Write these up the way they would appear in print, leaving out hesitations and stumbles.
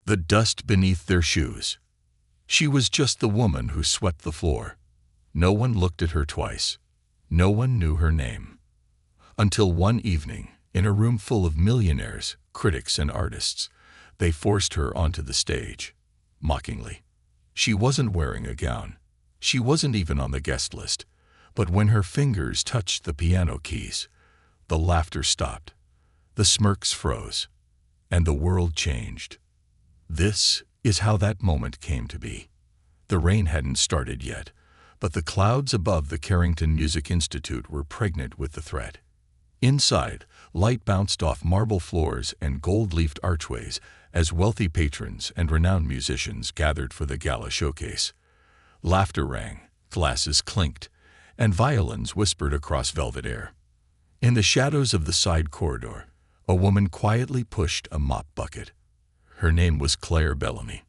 the dust beneath their shoes. She was just the woman who swept the floor. No one looked at her twice. No one knew her name. Until one evening, in a room full of millionaires, critics, and artists, they forced her onto the stage, mockingly. She wasn't wearing a gown. She wasn't even on the guest list. But when her fingers touched the piano keys, the laughter stopped, the smirks froze, and the world changed. This is how that moment came to be. The rain hadn't started yet, but the clouds above the Carrington Music Institute were pregnant with the threat. Inside, light bounced off marble floors and gold-leafed archways as wealthy patrons and renowned musicians gathered for the gala showcase. Laughter rang, glasses clinked, and violins whispered across velvet air. In the shadows of the side corridor, a woman quietly pushed a mop bucket. Her name was Claire Bellamy.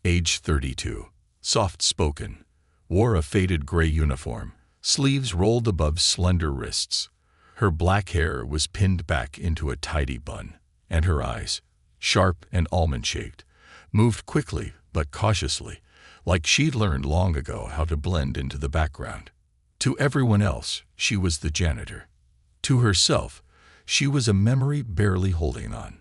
Age 32, soft-spoken, wore a faded gray uniform, sleeves rolled above slender wrists. Her black hair was pinned back into a tidy bun, and her eyes, sharp and almond-shaped, moved quickly but cautiously, like she'd learned long ago how to blend into the background. To everyone else, she was the janitor. To herself, she was a memory barely holding on.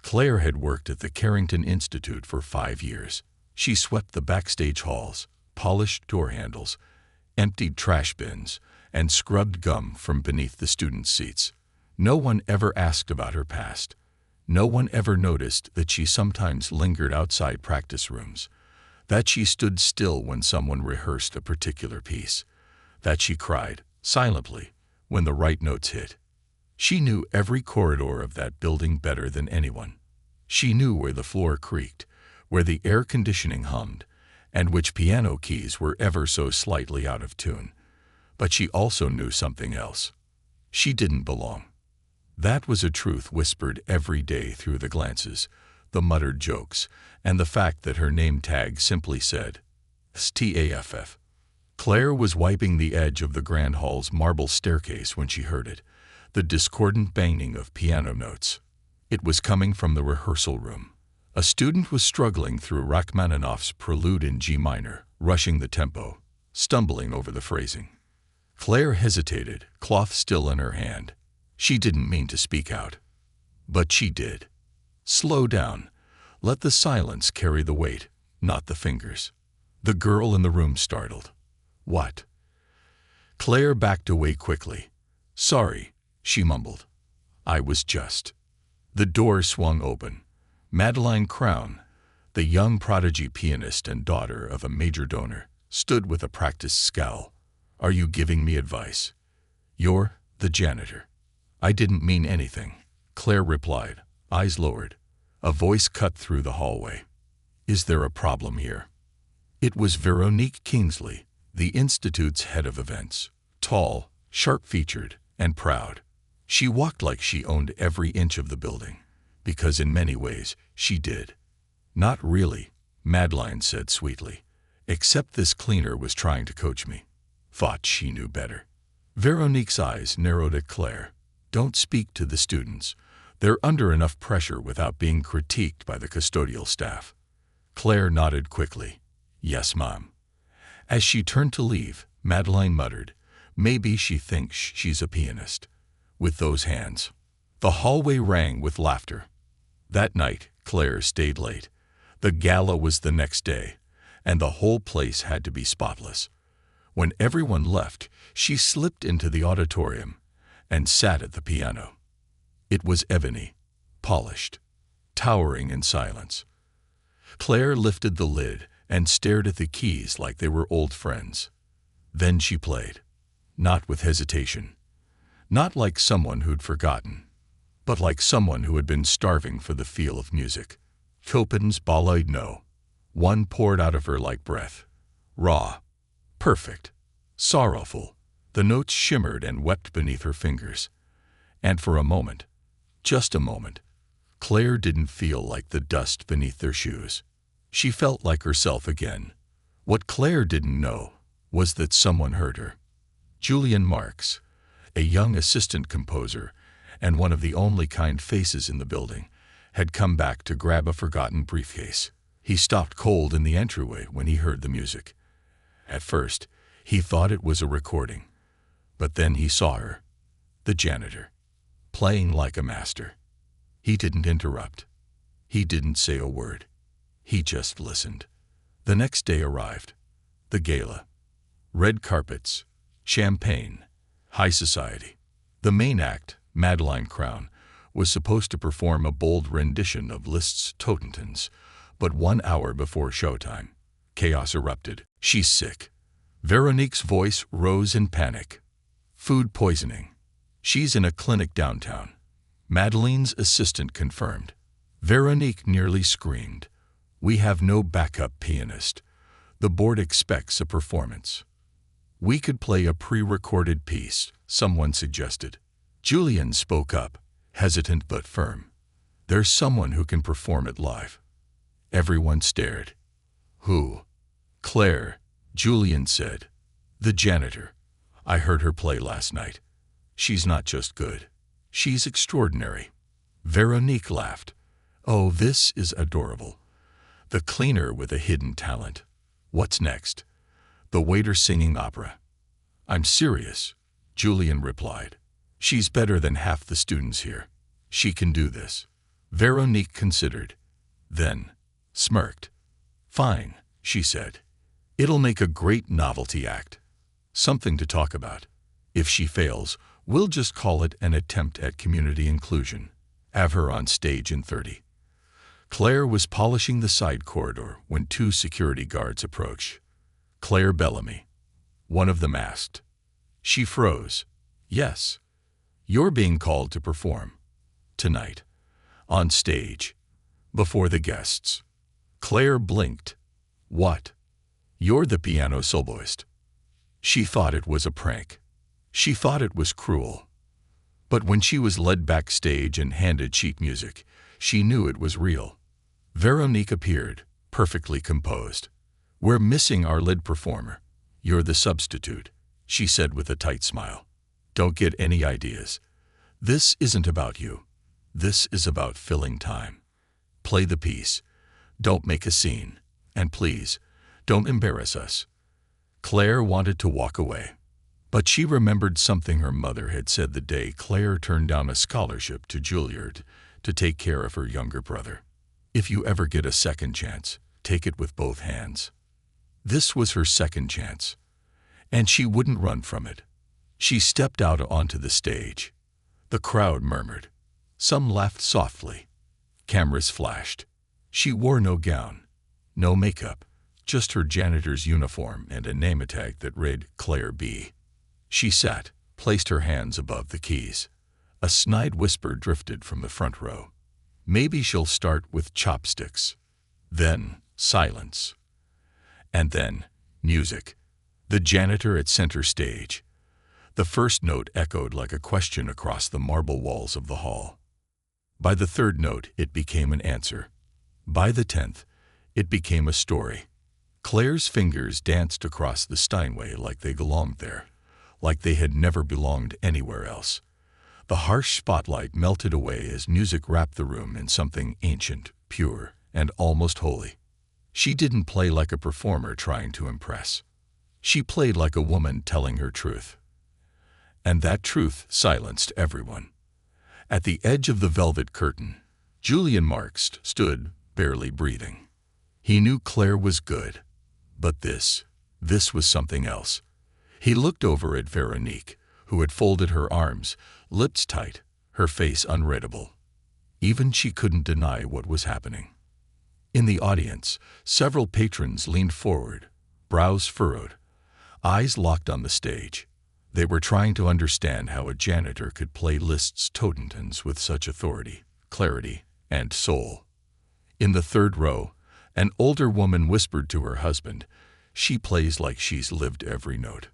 Claire had worked at the Carrington Institute for 5 years. She swept the backstage halls, polished door handles, emptied trash bins, and scrubbed gum from beneath the students' seats. No one ever asked about her past. No one ever noticed that she sometimes lingered outside practice rooms, that she stood still when someone rehearsed a particular piece, that she cried, silently, when the right notes hit. She knew every corridor of that building better than anyone. She knew where the floor creaked, where the air conditioning hummed, and which piano keys were ever so slightly out of tune. But she also knew something else. She didn't belong. That was a truth whispered every day through the glances, the muttered jokes, and the fact that her name tag simply said, STAFF. Claire was wiping the edge of the grand hall's marble staircase when she heard it, the discordant banging of piano notes. It was coming from the rehearsal room. A student was struggling through Rachmaninoff's Prelude in G minor, rushing the tempo, stumbling over the phrasing. Claire hesitated, cloth still in her hand. She didn't mean to speak out. But she did. Slow down. Let the silence carry the weight, not the fingers. The girl in the room startled. What? Claire backed away quickly. Sorry, she mumbled. I was just. The door swung open. Madeline Crown, the young prodigy pianist and daughter of a major donor, stood with a practiced scowl. Are you giving me advice? You're the janitor. I didn't mean anything, Claire replied, eyes lowered. A voice cut through the hallway. Is there a problem here? It was Veronique Kingsley, the Institute's head of events, tall, sharp-featured, and proud. She walked like she owned every inch of the building, because in many ways she did. Not really, Madeline said sweetly, except this cleaner was trying to coach me. Thought she knew better. Veronique's eyes narrowed at Claire. Don't speak to the students. They're under enough pressure without being critiqued by the custodial staff. Claire nodded quickly. Yes, Mom. As she turned to leave, Madeline muttered, maybe she thinks she's a pianist. With those hands. The hallway rang with laughter. That night, Claire stayed late. The gala was the next day, and the whole place had to be spotless. When everyone left, she slipped into the auditorium and sat at the piano. It was ebony, polished, towering in silence. Claire lifted the lid and stared at the keys like they were old friends. Then she played, not with hesitation, not like someone who'd forgotten, but like someone who had been starving for the feel of music. Chopin's Ballade No. One poured out of her like breath. Raw, perfect, sorrowful. The notes shimmered and wept beneath her fingers. And for a moment, just a moment, Claire didn't feel like the dust beneath their shoes. She felt like herself again. What Claire didn't know was that someone heard her. Julian Marks, a young assistant composer and one of the only kind faces in the building, had come back to grab a forgotten briefcase. He stopped cold in the entryway when he heard the music. At first, he thought it was a recording, but then he saw her, the janitor, playing like a master. He didn't interrupt. He didn't say a word. He just listened. The next day arrived. The gala. Red carpets, champagne, high society. The main act, Madeline Crown, was supposed to perform a bold rendition of Liszt's Totentanz, but 1 hour before showtime, chaos erupted. She's sick. Veronique's voice rose in panic. Food poisoning. She's in a clinic downtown. Madeline's assistant confirmed. Veronique nearly screamed. We have no backup pianist. The board expects a performance. We could play a pre-recorded piece, someone suggested. Julien spoke up, hesitant but firm. There's someone who can perform it live. Everyone stared. Who? Claire, Julien said. The janitor. I heard her play last night. She's not just good. She's extraordinary. Veronique laughed. Oh, this is adorable. The cleaner with a hidden talent. What's next? The waiter singing opera. I'm serious, Julien replied. She's better than half the students here. She can do this. Veronique considered, then smirked. Fine, she said. It'll make a great novelty act. Something to talk about. If she fails, we'll just call it an attempt at community inclusion. Have her on stage in 30. Claire was polishing the side corridor when 2 security guards approached. Claire Bellamy. One of them asked. She froze. Yes. You're being called to perform. Tonight. On stage. Before the guests. Claire blinked. What? You're the piano soloist. She thought it was a prank. She thought it was cruel. But when she was led backstage and handed sheet music, she knew it was real. Veronique appeared, perfectly composed. We're missing our lead performer. You're the substitute, she said with a tight smile. Don't get any ideas. This isn't about you. This is about filling time. Play the piece. Don't make a scene. And please, don't embarrass us. Claire wanted to walk away. But she remembered something her mother had said the day Claire turned down a scholarship to Juilliard to take care of her younger brother. If you ever get a second chance, take it with both hands. This was her second chance, and she wouldn't run from it. She stepped out onto the stage. The crowd murmured. Some laughed softly. Cameras flashed. She wore no gown, no makeup, just her janitor's uniform and a name tag that read Claire B. She sat, placed her hands above the keys. A snide whisper drifted from the front row. Maybe she'll start with chopsticks. Then, silence. And then, music. The janitor at center stage. The first note echoed like a question across the marble walls of the hall. By the 3rd note, it became an answer. By the 10th, it became a story. Claire's fingers danced across the Steinway like they belonged there, like they had never belonged anywhere else. The harsh spotlight melted away as music wrapped the room in something ancient, pure, and almost holy. She didn't play like a performer trying to impress. She played like a woman telling her truth. And that truth silenced everyone. At the edge of the velvet curtain, Julien Marx stood, barely breathing. He knew Claire was good, but this was something else. He looked over at Veronique, who had folded her arms, lips tight, her face unreadable. Even she couldn't deny what was happening. In the audience, several patrons leaned forward, brows furrowed, eyes locked on the stage. They were trying to understand how a janitor could play Liszt's Totentanz with such authority, clarity, and soul. In the 3rd row, an older woman whispered to her husband, "She plays like she's lived every note."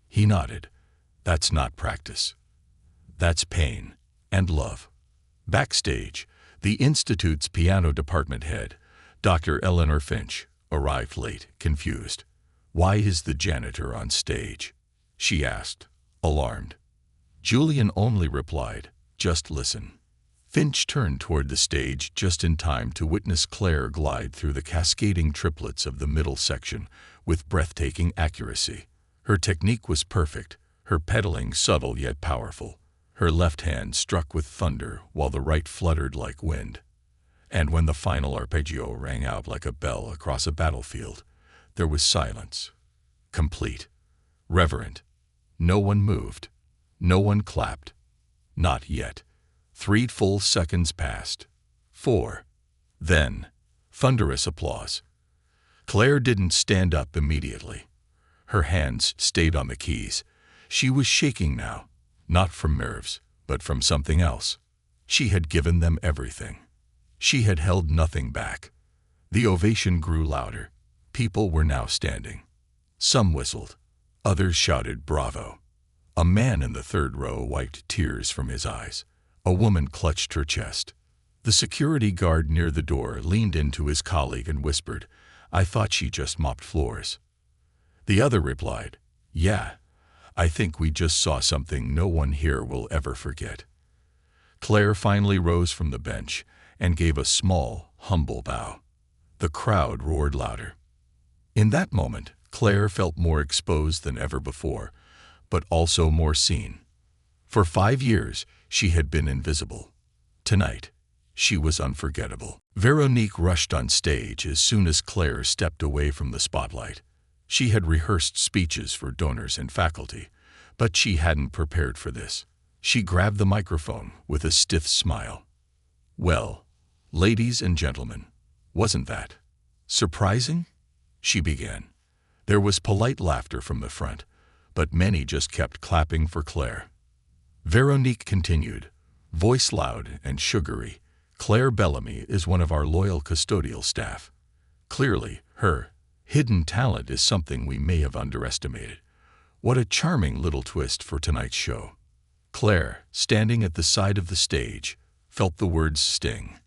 He nodded. That's not practice. That's pain and love. Backstage, the Institute's piano department head, Dr. Eleanor Finch, arrived late, confused. Why is the janitor on stage? She asked, alarmed. Julien only replied, just listen. Finch turned toward the stage just in time to witness Claire glide through the cascading triplets of the middle section with breathtaking accuracy. Her technique was perfect, her pedaling subtle yet powerful. Her left hand struck with thunder while the right fluttered like wind. And when the final arpeggio rang out like a bell across a battlefield, there was silence. Complete. Reverent. No one moved. No one clapped. Not yet. 3 full seconds passed. 4. Then, thunderous applause. Claire didn't stand up immediately. Her hands stayed on the keys. She was shaking now, not from nerves, but from something else. She had given them everything. She had held nothing back. The ovation grew louder. People were now standing. Some whistled. Others shouted bravo. A man in the third row wiped tears from his eyes. A woman clutched her chest. The security guard near the door leaned into his colleague and whispered, "I thought she just mopped floors." The other replied, "Yeah, I think we just saw something no one here will ever forget." Claire finally rose from the bench and gave a small, humble bow. The crowd roared louder. In that moment, Claire felt more exposed than ever before, but also more seen. For 5 years, she had been invisible. Tonight, she was unforgettable. Veronique rushed on stage as soon as Claire stepped away from the spotlight. She had rehearsed speeches for donors and faculty, but she hadn't prepared for this. She grabbed the microphone with a stiff smile. "Well, ladies and gentlemen, wasn't that surprising?" she began. There was polite laughter from the front, but many just kept clapping for Claire. Veronique continued, voice loud and sugary. "Claire Bellamy is one of our loyal custodial staff. Clearly, her hidden talent is something we may have underestimated. What a charming little twist for tonight's show." Claire, standing at the side of the stage, felt the words sting.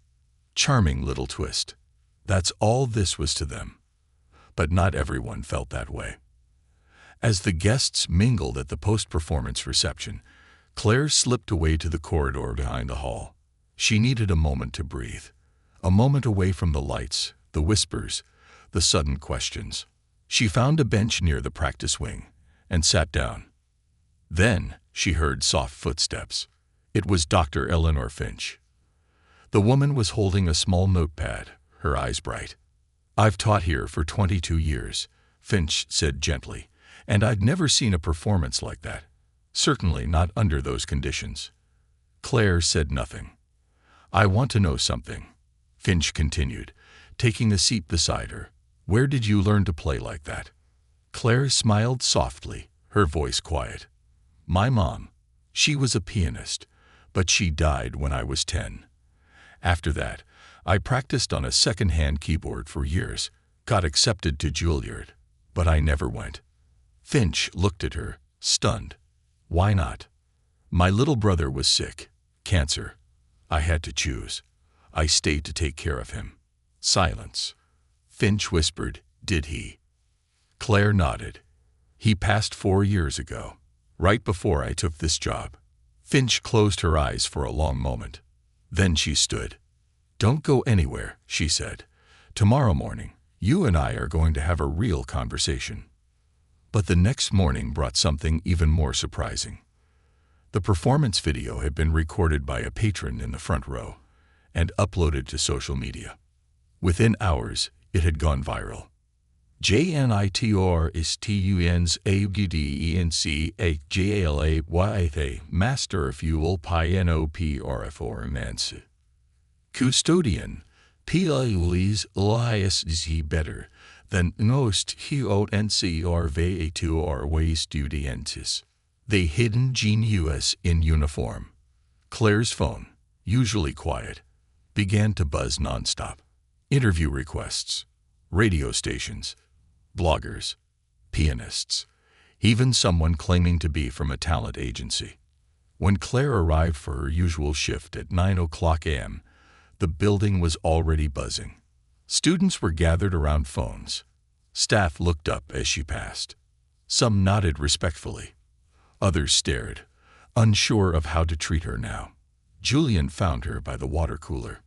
Charming little twist. That's all this was to them. But not everyone felt that way. As the guests mingled at the post-performance reception, Claire slipped away to the corridor behind the hall. She needed a moment to breathe. A moment away from the lights, the whispers, the sudden questions. She found a bench near the practice wing and sat down. Then she heard soft footsteps. It was Dr. Eleanor Finch. The woman was holding a small notepad, her eyes bright. "I've taught here for 22 years, Finch said gently, "and I'd never seen a performance like that. Certainly not under those conditions." Claire said nothing. "I want to know something," Finch continued, taking a seat beside her. "Where did you learn to play like that?" Claire smiled softly, her voice quiet. "My mom. She was a pianist, but she died when I was 10. After that, I practiced on a second-hand keyboard for years, got accepted to Juilliard, but I never went." Finch looked at her, stunned. "Why not?" "My little brother was sick. Cancer. I had to choose. I stayed to take care of him." Silence. Finch whispered, "Did he?" Claire nodded. "He passed 4 years ago, right before I took this job." Finch closed her eyes for a long moment. Then she stood. "Don't go anywhere," she said. "Tomorrow morning, you and I are going to have a real conversation." But the next morning brought something even more surprising. The performance video had been recorded by a patron in the front row and uploaded to social media. Within hours, it had gone viral. "JNITORISTUNSAGDENCAJLAYA Master Fuel PNOPRF4 Custodian PLULIS Elias Z better than nost HONCRVA2 Studientis. The hidden genius in uniform. Claire's phone, usually quiet, began to buzz nonstop. Interview requests, radio stations, bloggers, pianists, even someone claiming to be from a talent agency. When Claire arrived for her usual shift at 9:00 a.m., the building was already buzzing. Students were gathered around phones. Staff looked up as she passed. Some nodded respectfully. Others stared, unsure of how to treat her now. Julian found her by the water cooler.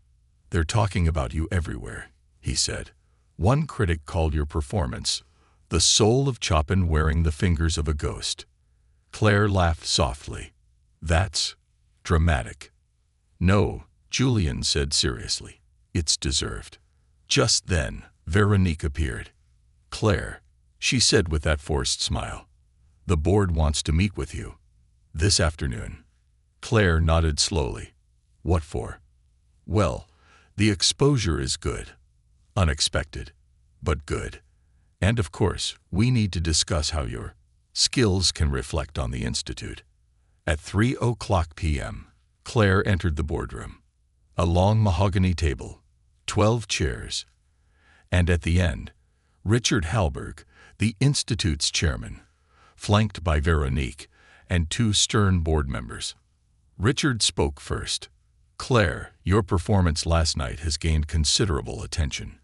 "They're talking about you everywhere," he said. "One critic called your performance the soul of Chopin wearing the fingers of a ghost." Claire laughed softly. "That's dramatic." "No," Julian said seriously. "It's deserved." Just then, Veronique appeared. "Claire," she said with that forced smile, "the board wants to meet with you. This afternoon." Claire nodded slowly. "What for?" "Well, the exposure is good. Unexpected, but good. And of course, we need to discuss how your skills can reflect on the Institute." At 3:00 p.m., Claire entered the boardroom. A long mahogany table, 12 chairs, and at the end, Richard Halberg, the Institute's chairman, flanked by Veronique and 2 stern board members. Richard spoke first. "Claire, your performance last night has gained considerable attention.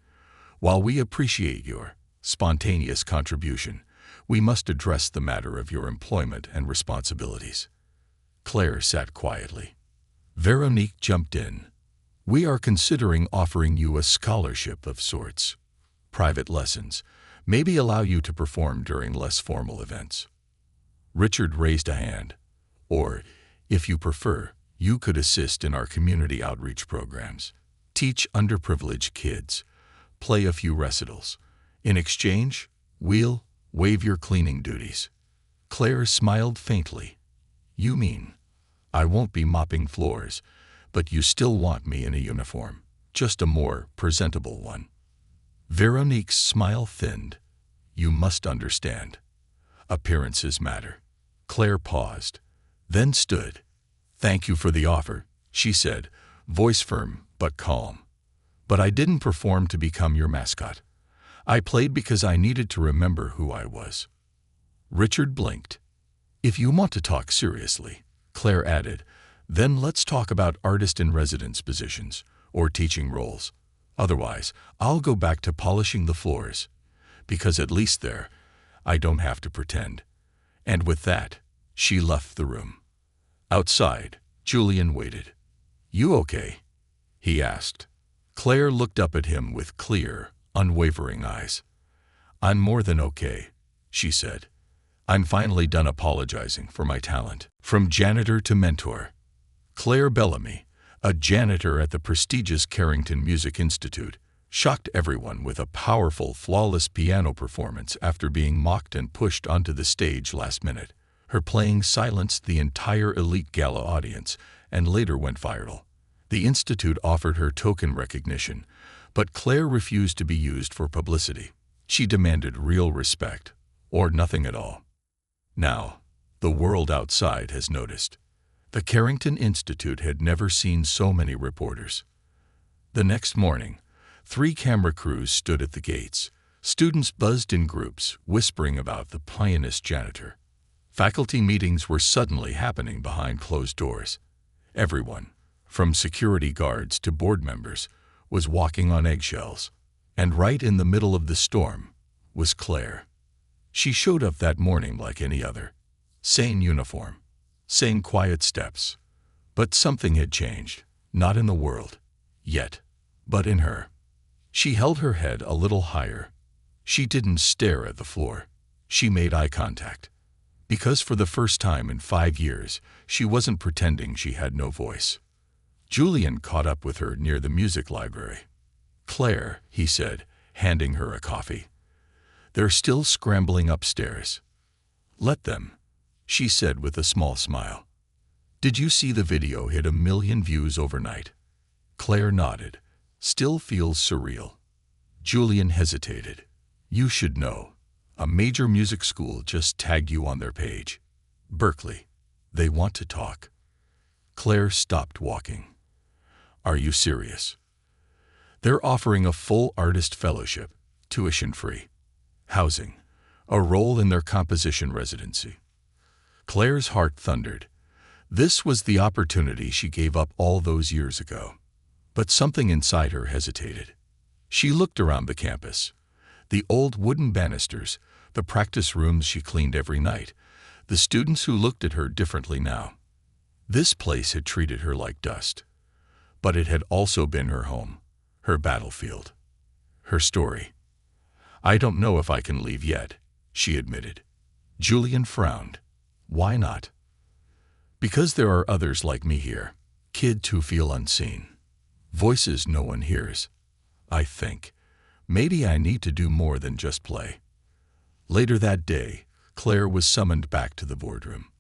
While we appreciate your spontaneous contribution, we must address the matter of your employment and responsibilities." Claire sat quietly. Veronique jumped in. "We are considering offering you a scholarship of sorts. Private lessons, maybe allow you to perform during less formal events." Richard raised a hand. "Or, if you prefer, you could assist in our community outreach programs, teach underprivileged kids, play a few recitals. In exchange, we'll waive your cleaning duties." Claire smiled faintly. "You mean, I won't be mopping floors, but you still want me in a uniform, just a more presentable one." Veronique's smile thinned. "You must understand. Appearances matter." Claire paused, then stood. "Thank you for the offer," she said, voice firm but calm. "But I didn't perform to become your mascot. I played because I needed to remember who I was." Richard blinked. "If you want to talk seriously," Claire added, "then let's talk about artist-in-residence positions or teaching roles. Otherwise, I'll go back to polishing the floors, because at least there, I don't have to pretend." And with that, she left the room. Outside, Julian waited. "You okay?" he asked. Claire looked up at him with clear, unwavering eyes. "I'm more than okay," she said. "I'm finally done apologizing for my talent." From janitor to mentor. Claire Bellamy, a janitor at the prestigious Carrington Music Institute, shocked everyone with a powerful, flawless piano performance after being mocked and pushed onto the stage last minute. Her playing silenced the entire elite gala audience and later went viral. The Institute offered her token recognition, but Claire refused to be used for publicity. She demanded real respect, or nothing at all. Now, the world outside has noticed. The Carrington Institute had never seen so many reporters. The next morning, 3 camera crews stood at the gates. Students buzzed in groups, whispering about the pianist janitor. Faculty meetings were suddenly happening behind closed doors. Everyone, from security guards to board members, was walking on eggshells. And right in the middle of the storm was Claire. She showed up that morning like any other. Same uniform, same quiet steps. But something had changed, not in the world, yet, but in her. She held her head a little higher. She didn't stare at the floor. She made eye contact. Because for the first time in 5 years, she wasn't pretending she had no voice. Julian caught up with her near the music library. "Claire," he said, handing her a coffee. "They're still scrambling upstairs." "Let them," she said with a small smile. "Did you see the video hit 1 million views overnight?" Claire nodded. "Still feels surreal." Julian hesitated. "You should know. A major music school just tagged you on their page. Berkeley. They want to talk." Claire stopped walking. "Are you serious?" "They're offering a full artist fellowship, tuition-free, housing, a role in their composition residency." Claire's heart thundered. This was the opportunity she gave up all those years ago. But something inside her hesitated. She looked around the campus. The old wooden banisters, the practice rooms she cleaned every night, the students who looked at her differently now. This place had treated her like dust, but it had also been her home, her battlefield, her story. "I don't know if I can leave yet," she admitted. Julian frowned. "Why not?" "Because there are others like me here, kids who feel unseen, voices no one hears. I think maybe I need to do more than just play." Later that day, Claire was summoned back to the boardroom.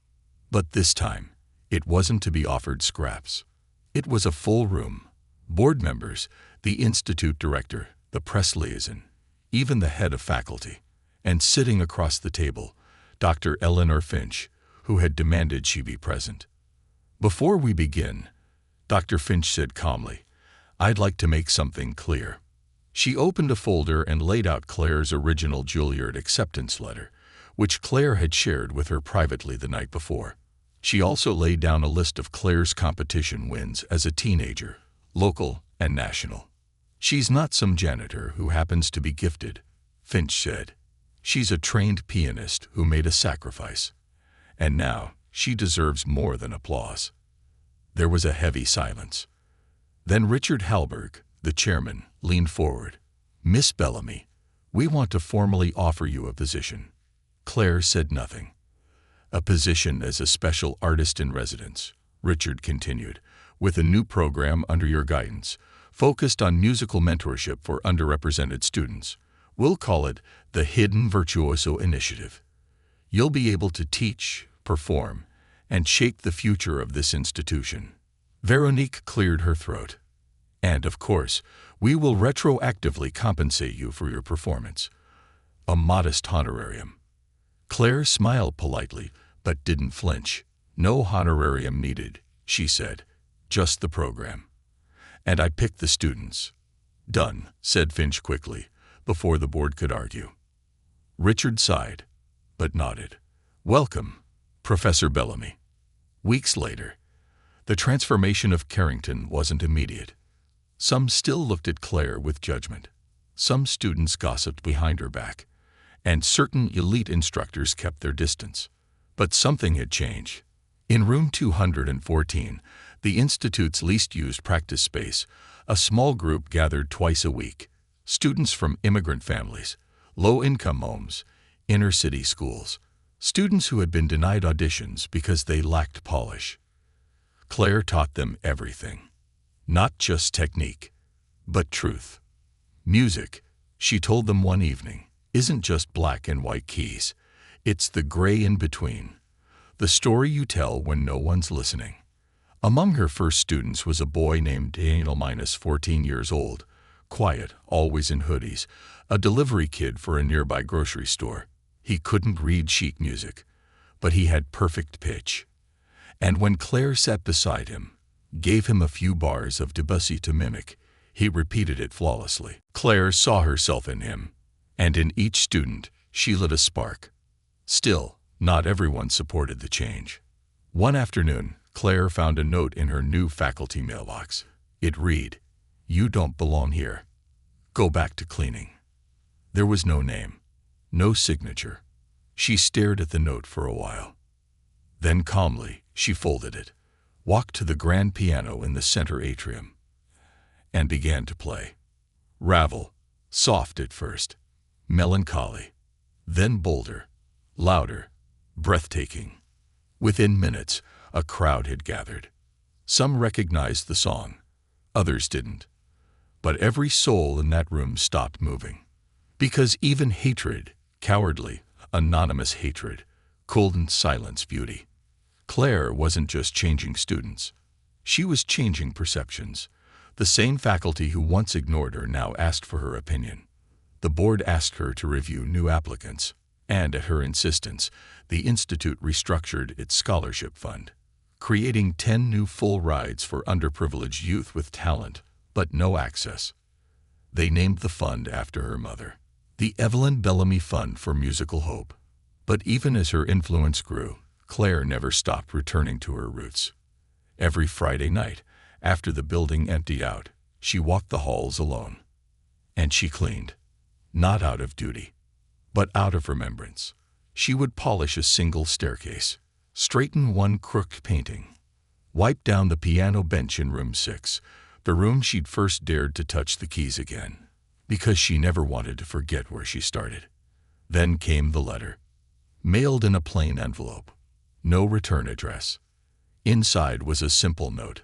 But this time, it wasn't to be offered scraps. It was a full room. Board members, the institute director, the press liaison, even the head of faculty. And sitting across the table, Dr. Eleanor Finch, who had demanded she be present. "Before we begin," Dr. Finch said calmly, "I'd like to make something clear." She opened a folder and laid out Claire's original Juilliard acceptance letter, which Claire had shared with her privately the night before. She also laid down a list of Claire's competition wins as a teenager, local and national. "She's not some janitor who happens to be gifted," Finch said. "She's a trained pianist who made a sacrifice. And now she deserves more than applause." There was a heavy silence. Then Richard Halberg, the chairman, leaned forward. "Miss Bellamy, we want to formally offer you a position." Claire said nothing. "A position as a special artist in residence," Richard continued, "with a new program under your guidance, focused on musical mentorship for underrepresented students. We'll call it the Hidden Virtuoso Initiative. You'll be able to teach, perform, and shape the future of this institution." Veronique cleared her throat. "And, of course, we will retroactively compensate you for your performance. A modest honorarium." Claire smiled politely, but didn't flinch. "No honorarium needed," she said. "Just the program. And I picked the students." "Done," said Finch quickly, before the board could argue. Richard sighed, but nodded. "Welcome, Professor Bellamy." Weeks later, the transformation of Carrington wasn't immediate. Some still looked at Claire with judgment. Some students gossiped behind her back, and certain elite instructors kept their distance. But something had changed. In room 214, the Institute's least used practice space, a small group gathered twice a week. Students from immigrant families, low-income homes, inner-city schools. Students who had been denied auditions because they lacked polish. Claire taught them everything. Not just technique, but truth. Music, she told them one evening, isn't just black and white keys. It's the gray in between. The story you tell when no one's listening. Among her first students was a boy named Daniel, 14 years old, quiet, always in hoodies, a delivery kid for a nearby grocery store. He couldn't read sheet music, but he had perfect pitch. And when Claire sat beside him, gave him a few bars of Debussy to mimic, he repeated it flawlessly. Claire saw herself in him, and in each student she lit a spark. Still, not everyone supported the change. One afternoon, Claire found a note in her new faculty mailbox. It read, "You don't belong here. Go back to cleaning." There was no name, no signature. She stared at the note for a while. Then calmly, she folded it, walked to the grand piano in the center atrium, and began to play. Ravel, soft at first, melancholy, then bolder, louder, breathtaking. Within minutes, a crowd had gathered. Some recognized the song, others didn't. But every soul in that room stopped moving. Because even hatred, cowardly, anonymous hatred, couldn't silence beauty. Claire wasn't just changing students. She was changing perceptions. The same faculty who once ignored her now asked for her opinion. The board asked her to review new applicants, and at her insistence, the Institute restructured its scholarship fund, creating 10 new full rides for underprivileged youth with talent, but no access. They named the fund after her mother, the Evelyn Bellamy Fund for Musical Hope. But even as her influence grew, Claire never stopped returning to her roots. Every Friday night, after the building emptied out, she walked the halls alone. And she cleaned, not out of duty, but out of remembrance. She would polish a single staircase, straighten one crooked painting, wiped down the piano bench in room 6, the room she'd first dared to touch the keys again, because she never wanted to forget where she started. Then came the letter, mailed in a plain envelope, no return address. Inside was a simple note.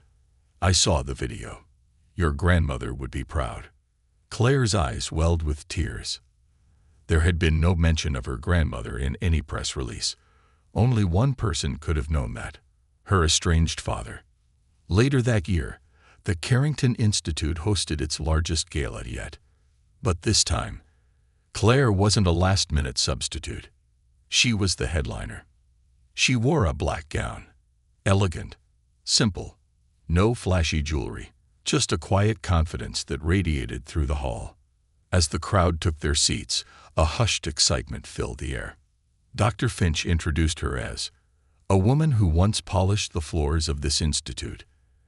I saw the video. Your grandmother would be proud. Claire's eyes welled with tears. There had been no mention of her grandmother in any press release. Only one person could have known that, her estranged father. Later that year, the Carrington Institute hosted its largest gala yet. But this time, Claire wasn't a last-minute substitute. She was the headliner. She wore a black gown. Elegant, simple, no flashy jewelry, just a quiet confidence that radiated through the hall. As the crowd took their seats, a hushed excitement filled the air. Dr. Finch introduced her as a woman who once polished the floors of this institute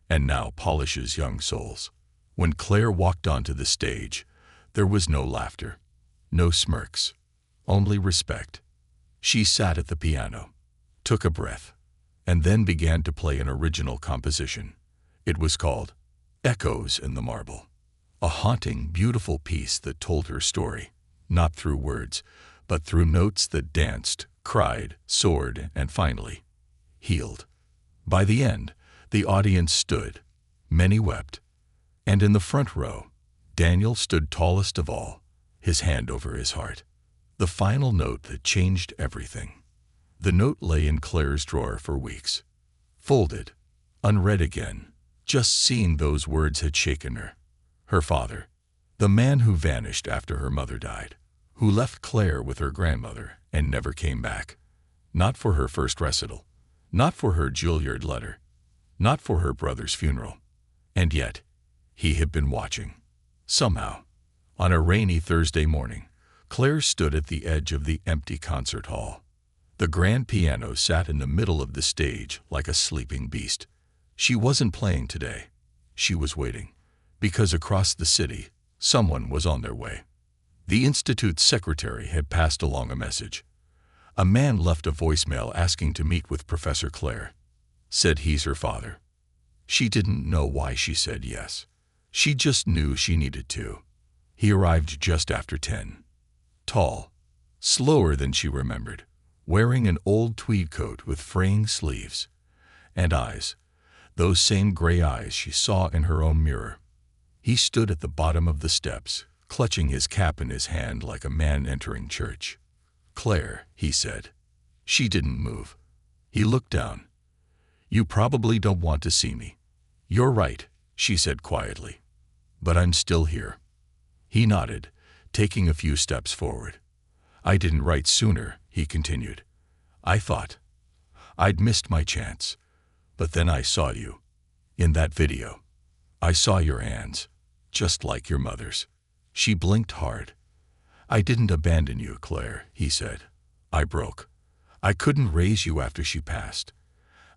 and now polishes young souls. When Claire walked onto the stage, there was no laughter, no smirks, only respect. She sat at the piano, took a breath, and then began to play an original composition. It was called Echoes in the Marble, a haunting, beautiful piece that told her story, not through words, but through notes that danced, cried, soared, and finally healed. By the end, the audience stood. Many wept. And in the front row, Daniel stood tallest of all, his hand over his heart. The final note that changed everything. The note lay in Claire's drawer for weeks, folded, unread again. Just seeing those words had shaken her. Her father, the man who vanished after her mother died, who left Claire with her grandmother and never came back. Not for her first recital, not for her Juilliard letter, not for her brother's funeral. And yet, he had been watching. Somehow, on a rainy Thursday morning, Claire stood at the edge of the empty concert hall. The grand piano sat in the middle of the stage like a sleeping beast. She wasn't playing today. She was waiting, because across the city, someone was on their way. The Institute's secretary had passed along a message. A man left a voicemail asking to meet with Professor Claire. Said he's her father. She didn't know why she said yes. She just knew she needed to. He arrived just after 10. Tall, slower than she remembered, wearing an old tweed coat with fraying sleeves, and eyes, those same gray eyes she saw in her own mirror. He stood at the bottom of the steps, clutching his cap in his hand like a man entering church. Claire, he said. She didn't move. He looked down. You probably don't want to see me. You're right, she said quietly. But I'm still here. He nodded, taking a few steps forward. I didn't write sooner, he continued. I thought I'd missed my chance. But then I saw you. In that video. I saw your hands, just like your mother's. She blinked hard. I didn't abandon you, Claire, he said. I broke. I couldn't raise you after she passed.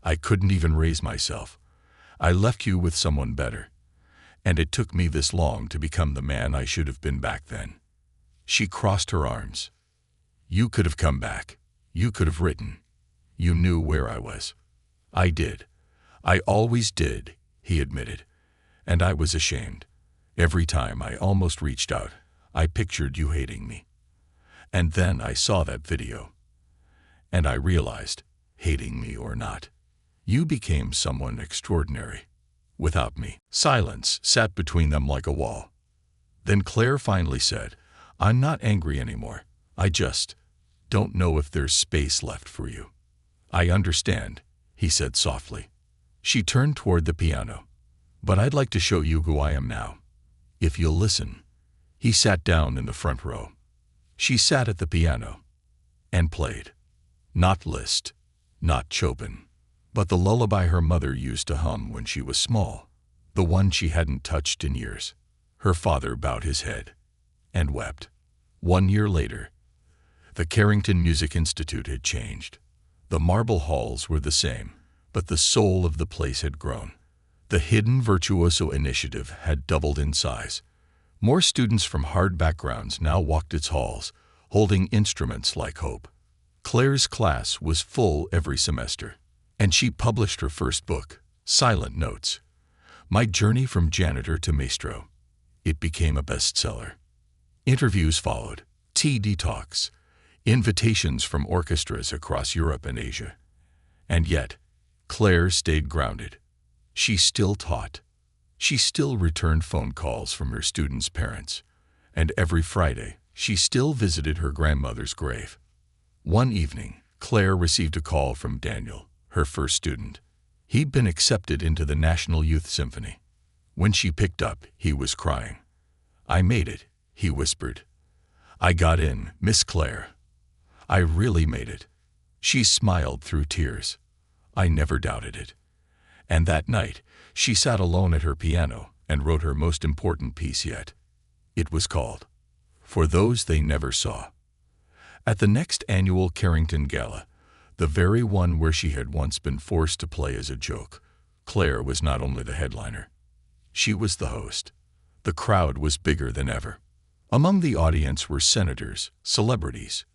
I couldn't even raise myself. I left you with someone better. And it took me this long to become the man I should have been back then. She crossed her arms. You could have come back. You could have written. You knew where I was. I did. I always did, he admitted. And I was ashamed. Every time I almost reached out, I pictured you hating me. And then I saw that video. And I realized, hating me or not, you became someone extraordinary. Without me. Silence sat between them like a wall. Then Claire finally said, I'm not angry anymore. I just don't know if there's space left for you. I understand, he said softly. She turned toward the piano. But I'd like to show you who I am now. If you'll listen. He sat down in the front row. She sat at the piano and played. Not Liszt, not Chopin, but the lullaby her mother used to hum when she was small, the one she hadn't touched in years. Her father bowed his head and wept. 1 year later, the Carrington Music Institute had changed. The marble halls were the same, but the soul of the place had grown. The Hidden Virtuoso Initiative had doubled in size. More students from hard backgrounds now walked its halls, holding instruments like hope. Claire's class was full every semester, and she published her first book, Silent Notes. My Journey from Janitor to Maestro. It became a bestseller. Interviews followed. TED Talks. Invitations from orchestras across Europe and Asia. And yet, Claire stayed grounded. She still taught. She still returned phone calls from her students' parents. And every Friday, she still visited her grandmother's grave. One evening, Claire received a call from Daniel, her first student. He'd been accepted into the National Youth Symphony. When she picked up, he was crying. "I made it," he whispered. "I got in, Miss Claire. I really made it." She smiled through tears. I never doubted it. And that night, she sat alone at her piano and wrote her most important piece yet. It was called For Those They Never Saw. At the next annual Carrington Gala, the very one where she had once been forced to play as a joke, Claire was not only the headliner. She was the host. The crowd was bigger than ever. Among the audience were senators, celebrities,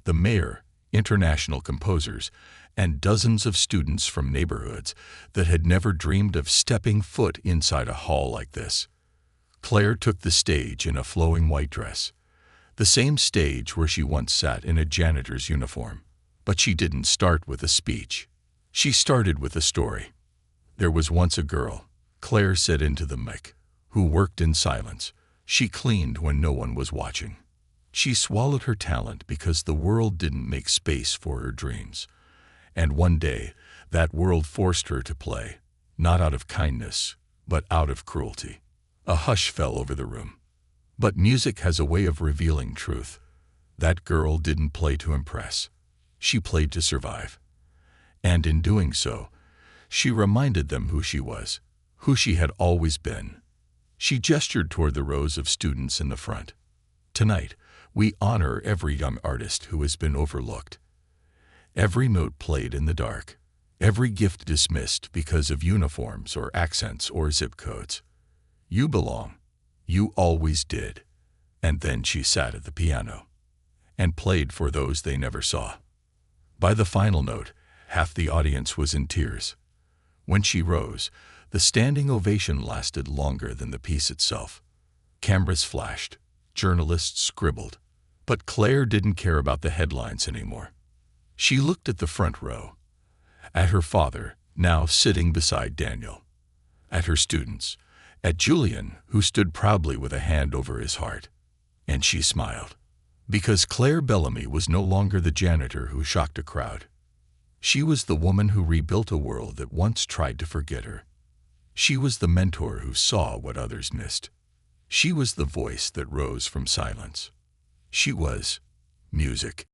the mayor, international composers, and dozens of students from neighborhoods that had never dreamed of stepping foot inside a hall like this. Claire took the stage in a flowing white dress, the same stage where she once sat in a janitor's uniform. But she didn't start with a speech. She started with a story. There was once a girl, Claire said into the mic, who worked in silence. She cleaned when no one was watching. She swallowed her talent because the world didn't make space for her dreams. And one day, that world forced her to play, not out of kindness, but out of cruelty. A hush fell over the room. But music has a way of revealing truth. That girl didn't play to impress. She played to survive. And in doing so, she reminded them who she was, who she had always been. She gestured toward the rows of students in the front. Tonight, we honor every young artist who has been overlooked. Every note played in the dark. Every gift dismissed because of uniforms or accents or zip codes. You belong. You always did. And then she sat at the piano and played For Those They Never Saw. By the final note, half the audience was in tears. When she rose, the standing ovation lasted longer than the piece itself. Cameras flashed, journalists scribbled, but Claire didn't care about the headlines anymore. She looked at the front row, at her father, now sitting beside Daniel, at her students, at Julian, who stood proudly with a hand over his heart. And she smiled, because Claire Bellamy was no longer the janitor who shocked a crowd. She was the woman who rebuilt a world that once tried to forget her. She was the mentor who saw what others missed. She was the voice that rose from silence. She was music.